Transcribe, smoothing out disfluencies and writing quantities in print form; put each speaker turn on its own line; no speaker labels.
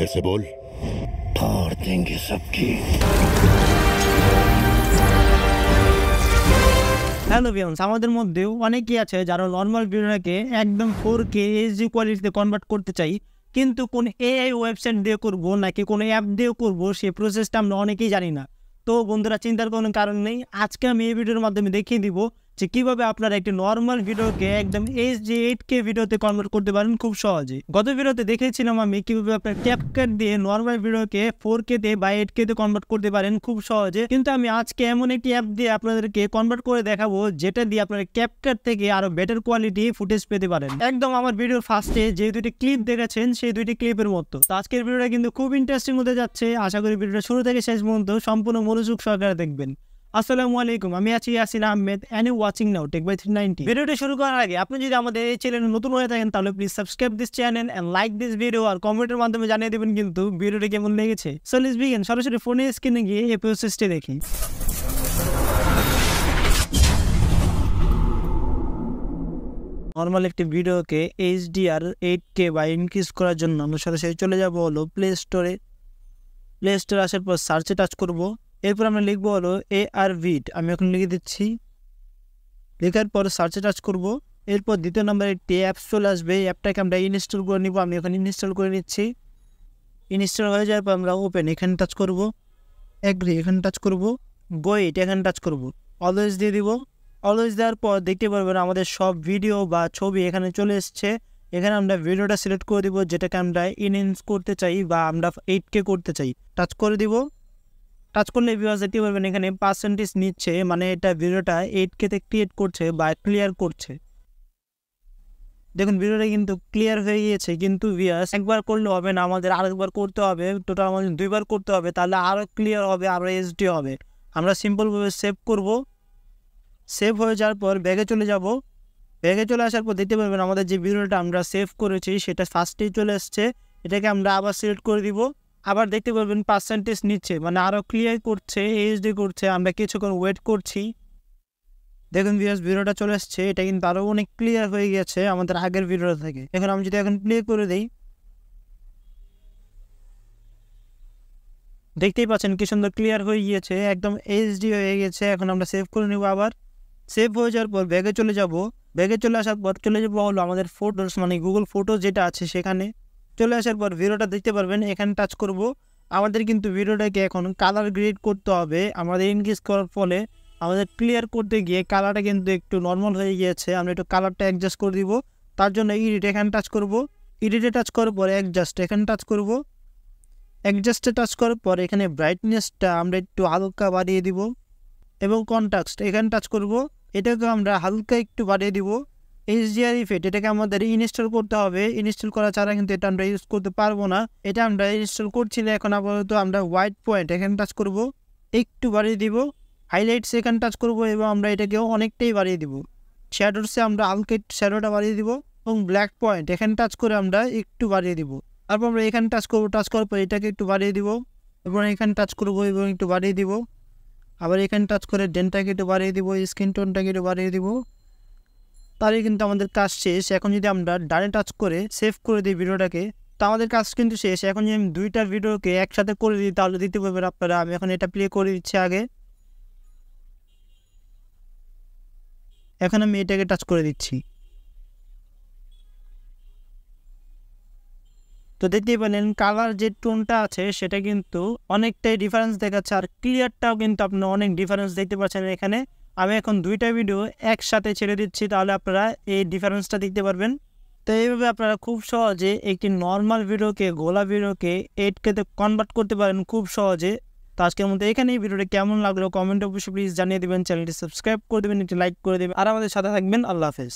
फिर से बोल। फाड़ देंगे सबकी।
হ্যালো ভিউয়ার্স, আমাদের মধ্যে অনেকেই আছে যারা নরমাল ভিডিওটাকে একদম 4K এইচডি কোয়ালিটিতে কনভার্ট করতে চাই, কিন্তু কোন এআই ওয়েবসাইট দিয়ে করব নাকি কোন অ্যাপ দিয়ে করব সেই প্রসেসটা আমরা অনেকেই জানি না। তো বন্ধুরা, চিন্তার কোনো কারণ নেই, আজকে আমি এই ভিডিওর মাধ্যমে দেখিয়ে দিব যে কীভাবে আপনারা একটি নর্মাল ভিডিওকে একদম এইচডি 8K ভিডিওতে কনভার্ট করতে পারেন খুব সহজে। গত ভিডিওতে দেখিয়েছিলাম আমি কীভাবে আপনার ক্যাপকাট দিয়ে নর্মাল ভিডিওকে 4K তে বা 8K তে কনভার্ট করতে পারেন খুব সহজে, কিন্তু আমি আজকে এমন একটি অ্যাপ দিয়ে আপনাদেরকে কনভার্ট করে দেখাবো যেটা দিয়ে আপনারা ক্যাপকাট থেকে আরও বেটার কোয়ালিটি ফুটেজ পেতে পারেন। একদম আমার ভিডিওর ফার্স্টে যে দুইটি ক্লিপ দেখেছেন সেই দুইটি ক্লিপের মতো। তো আজকের ভিডিওটা কিন্তু খুব ইন্টারেস্টিং হতে যাচ্ছে, আশা করি ভিডিওটা শুরু থেকে শেষ পর্যন্ত সম্পূর্ণ মনোযোগ সহকারে দেখবেন। আসসালামু আলাইকুম, আমি আছি Yasin Ahmed and you watching now tech by 390। ভিডিওটি শুরু করার আগে আপনি যদি আমাদের এই চ্যানেলে নতুন হয়ে থাকেন তাহলে please subscribe this channel and like this video, আর কমেন্টের মাধ্যমে জানিয়ে দেবেন কিন্তু ভিডিওটি কেমন লেগেছে। So let's begin. সরাসরি ফোনের স্ক্রিনে গিয়ে এই প্রসেসটি দেখি। নর্মাল একটি ভিডিওকে এইচডিআর 8K বা ইনক্রিজ করার জন্য আমরা সরাসরি চলে যাব হলো প্লে স্টোরে। প্লে স্টোরে আসার পর সার্চে টাচ করব, এরপর আমরা লিখবো হলো ARVid। আমি এখন লিখে দিচ্ছি, লেখার পর সার্চে টাচ করব, এরপর দ্বিতীয় নম্বরে একটি অ্যাপস চলে আসবে, এই অ্যাপটাকে আমরা ইনস্টল করে নিব। আমি এখন ইনস্টল করে নিচ্ছি। ইনস্টল হয়ে যাওয়ার পর আমরা ওপেন এখানে টাচ করব, এগ্রি এখানে টাচ করব, গো ইট এখানে টাচ করব, অলওয়েজ দিয়ে দিব। অলওয়েজ দেওয়ার পর দেখতে পারবেন আমাদের সব ভিডিও বা ছবি এখানে চলে এসছে। এখানে আমরা ভিডিওটা সিলেক্ট করে দিব যেটাকে আমরা ইনহ্যান্স করতে চাই বা আমরা 8K করতে চাই, টাচ করে দিব। টাচ করলে ভিউয়ার্স দেখতে পারবেন এখানে পার্সেন্টেজ নিচ্ছে, মানে এটা ভিডিওটা 8K তে ক্রিয়েট করছে বা ক্লিয়ার করছে। দেখুন ভিডিওটা কিন্তু ক্লিয়ার হয়ে গিয়েছে, কিন্তু ভিউয়ার্স একবার করলে হবে না, আমাদের আরেকবার করতে হবে, টোটাল আমাদের 2বার করতে হবে, তাহলে আরও ক্লিয়ার হবে, আরও এইচডি হবে। আমরা সিম্পলভাবে সেভ করব। সেভ হয়ে যাওয়ার পর ব্যাগে চলে যাব। ব্যাগে চলে আসার পর দেখতে পারবেন আমাদের যে ভিডিওটা আমরা সেভ করেছি সেটা ফার্স্টেই চলে আসছে। এটাকে আমরা আবার সিলেক্ট করে দিব। আবার দেখতে পারবেন পার্সেন্টেজ নিচ্ছে, মানে আরও ক্লিয়ার করছে, এইচডি করছে। আমরা কিছুক্ষণ ওয়েট করছি। দেখুন ভিউয়ার্স ভিডিওটা চলে আসছে, এটা কিন্তু আরও অনেক ক্লিয়ার হয়ে গেছে আমাদের আগের ভিডিও থেকে। এখন আমি যদি এখন প্লে করে দিই, দেখতেই পাচ্ছেন কি সুন্দর ক্লিয়ার হয়ে গিয়েছে, একদম এইচডি হয়ে গেছে। এখন আমরা সেভ করে নেব। আবার সেভ হয়ে যাওয়ার পর ব্যাগে চলে যাব। ব্যাগে চলে আসার পর চলে যাবো হলো আমাদের ফটোস, মানে গুগল ফটো যেটা আছে সেখানে। চলে আসার পর ভিডিওটা দেখতে পারবেন এখানে টাচ করব। আমাদের কিন্তু ভিডিওটাকে এখন কালার গ্রেড করতে হবে। আমাদের ইনক্রিজ করার ফলে আমাদের ক্লিয়ার করতে গিয়ে কালারটা কিন্তু একটু নর্মাল হয়ে গিয়েছে। আমরা একটু কালারটা অ্যাডজাস্ট করে দিব। তার জন্য এডিট এখানে টাচ করব। এডিটে টাচ করার পরে অ্যাডজাস্ট এখানে টাচ করব। অ্যাডজাস্টে টাচ করার পর এখানে ব্রাইটনেসটা আমরা একটু হালকা বাড়িয়ে দিব এবং কন্ট্রাস্ট এখানে টাচ করব, এটাকে আমরা হালকা একটু বাড়িয়ে দিব। HDR ইফেক্ট এটাকে আমাদের ইনস্টল করতে হবে, ইনস্টল করা ছাড়া কিন্তু এটা আমরা ইউজ করতে পারবো না। এটা আমরা ইনস্টল করছি না এখন। আপাতত আমরা হোয়াইট পয়েন্ট এখানে টাচ করব, একটু বাড়িয়ে দিব। হাইলাইটস এখানে টাচ করব এবং আমরা এটাকেও অনেকটাই বাড়িয়ে দিব। শ্যাডোসে আমরা হালকা একটু শ্যাডোটা বাড়িয়ে দিব এবং ব্ল্যাক পয়েন্ট এখানে টাচ করে আমরা একটু বাড়িয়ে দিব। তারপর আমরা এখানে টাচ করব, টাচ করার পর এটাকে একটু বাড়িয়ে দিব এবং এখানে টাচ করব এবং একটু বাড়িয়ে দিব। আবার এখানে টাচ করে ডেনটাকে একটু বাড়িয়ে দিব, স্ক্রিন টোনটাকে একটু বাড়িয়ে দিব। তাহলে কিন্তু আমাদের কাজ শেষ। এখন যদি আমরা ডানে টাচ করে সেভ করে দিই ভিডিওটাকে, তো আমাদের কাজ কিন্তু শেষ। এখন যদি আমি দুইটা ভিডিওকে একসাথে করে দিই তাহলে দিতে পারবেন আপনারা। আমি এখন এটা প্লে করে দিচ্ছি আগে। এখন আমি এটাকে টাচ করে দিচ্ছি। তো দেখতেই পেলেন কালার যে টোনটা আছে সেটা কিন্তু অনেকটাই ডিফারেন্স দেখাচ্ছে, আর ক্লিয়ারটাও কিন্তু আপনারা অনেক ডিফারেন্স দেখতে পাচ্ছেন এখানে। আমি এখন দুইটা ভিডিও একসাথে ছেড়ে দিচ্ছি, তাহলে আপনারা এই ডিফারেন্সটা দেখতে পারবেন। তো এইভাবে আপনারা খুব সহজে একটি নর্মাল ভিডিওকে গোলা ভিডিওকে 8K তে কনভার্ট করতে পারেন খুব সহজে। তো আজকের মধ্যে এখানেই ভিডিওটা কেমন লাগলো কমেন্টে অবশ্যই প্লিজ জানিয়ে দেবেন। চ্যানেলটি সাবস্ক্রাইব করে দেবেন, একটি লাইক করে দেবেন, আর আমাদের সাথে থাকবেন। আল্লাহ হাফেজ।